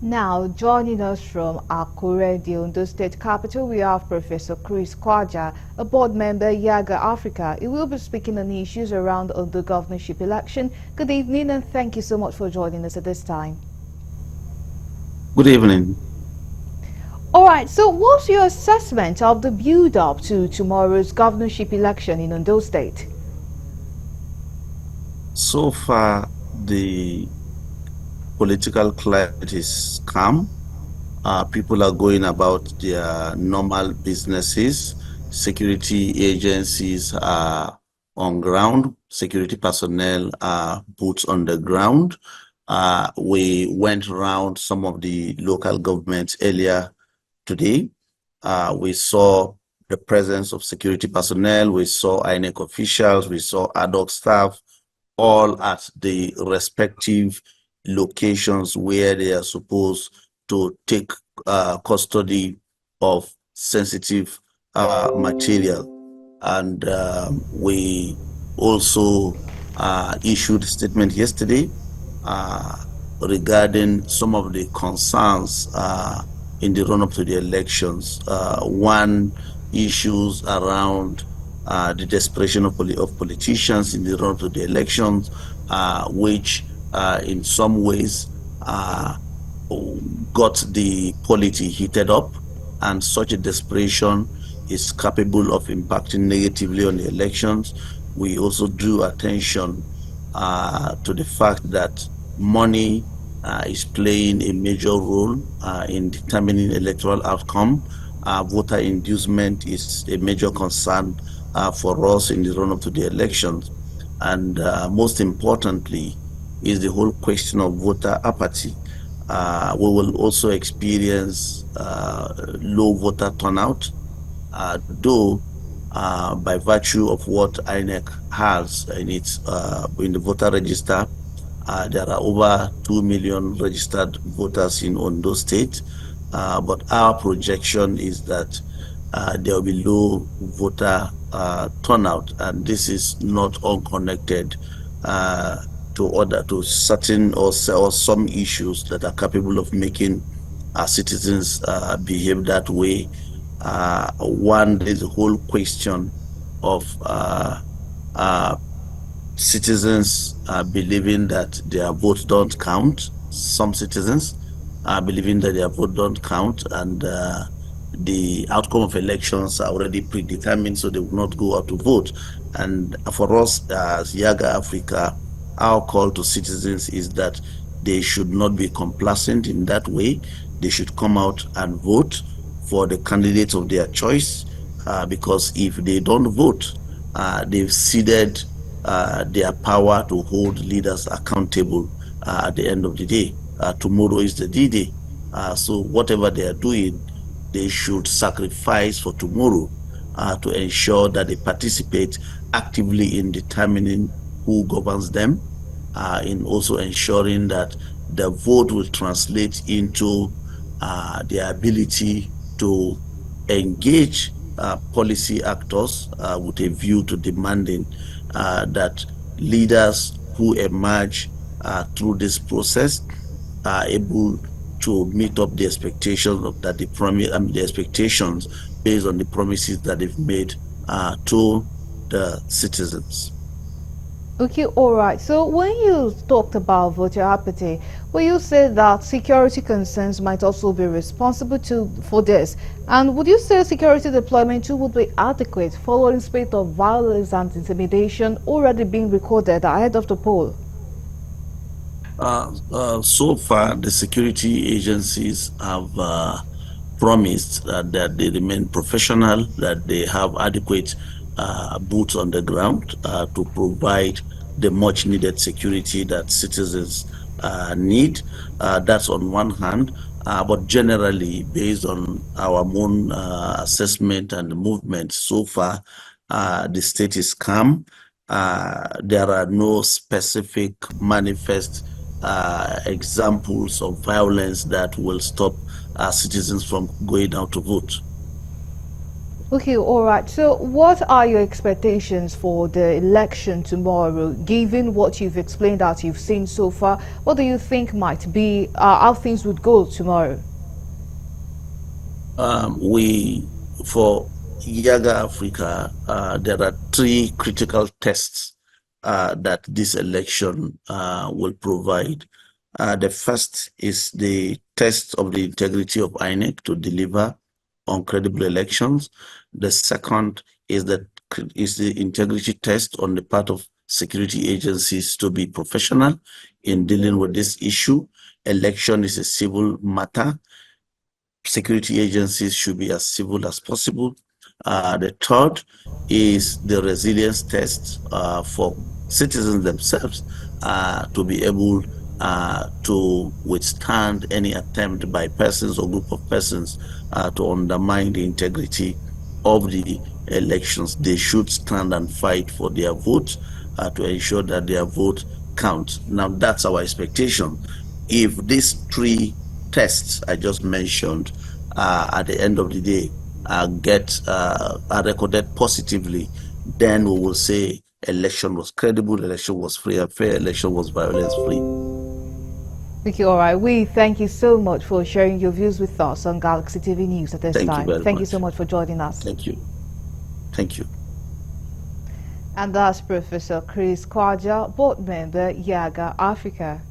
Now, joining us from Akure, the Ondo State capital, we have Professor Kwaja, a board member, Yaga Africa. He will be speaking on issues around Ondo governorship election. Good evening and thank you so much for joining us at this time. Good evening. All right, so what's your assessment of the build-up to tomorrow's governorship election in Ondo State? So far, the political climate is calm. People are going about their normal businesses. Security agencies are on ground. Security personnel are boots on the ground. We went around some of the local governments earlier today. We saw the presence of security personnel. We saw INEC officials. We saw ad hoc staff, all at the respective locations where they are supposed to take custody of sensitive material. And we also issued a statement yesterday regarding some of the concerns in the run-up to the elections. One, issues around the desperation of politicians in the run to the elections, which in some ways got the polity heated up, and such a desperation is capable of impacting negatively on the elections. We also drew attention to the fact that money is playing a major role in determining electoral outcome. Voter inducement is a major concern for us in the run-up to the elections. And most importantly, is the whole question of voter apathy. We will also experience low voter turnout, though by virtue of what INEC has in its in the voter register, there are over 2 million registered voters in Ondo State, but our projection is that there will be low voter turnout, and this is not unconnected to certain or some issues that are capable of making our citizens behave that way. One is the whole question of citizens believing that their votes don't count. Some citizens are believing that their vote don't count, and the outcome of elections are already predetermined, so they will not go out to vote. And for us as Yaga Africa, our call to citizens is that they should not be complacent in that way. They should come out and vote for the candidates of their choice, because if they don't vote, they've ceded their power to hold leaders accountable at the end of the day. Tomorrow is the D-Day. So whatever they are doing, they should sacrifice for tomorrow to ensure that they participate actively in determining who governs them, in also ensuring that the vote will translate into their ability to engage policy actors with a view to demanding that leaders who emerge through this process are able to meet up the expectations of that the expectations based on the promises that they've made to the citizens. Okay, all right. So when you talked about voter apathy, will you say that security concerns might also be responsible for this? And would you say security deployment too would be adequate following spate of violence and intimidation already being recorded ahead of the poll? So far, the security agencies have promised that they remain professional, that they have adequate boots on the ground to provide the much needed security that citizens need. That's on one hand, but generally, based on our own assessment and movement so far, the state is calm. There are no specific manifest examples of violence that will stop citizens from going out to vote. Okay, all right. So, what are your expectations for the election tomorrow, given what you've explained that you've seen so far? What do you think might be how things would go tomorrow? We for Yaga Africa, there are three critical tests that this election will provide. The first is the test of the integrity of INEC to deliver on credible elections. The second is the integrity test on the part of security agencies to be professional in dealing with this issue. Election is a civil matter. Security agencies should be as civil as possible. The third is the resilience test for citizens themselves to be able to withstand any attempt by persons or group of persons to undermine the integrity of the elections. They should stand and fight for their vote to ensure that their vote counts. Now, that's our expectation. If these three tests I just mentioned at the end of the day are recorded positively, then we will say election was credible, election was free and fair, election was violence free. Okay, all right. We thank you so much for sharing your views with us on Galaxy TV News at this Thank you time. very Thank you so much. much for joining us. Thank you. Thank you. And that's Professor Chris Kwaja, board member, Yaga Africa.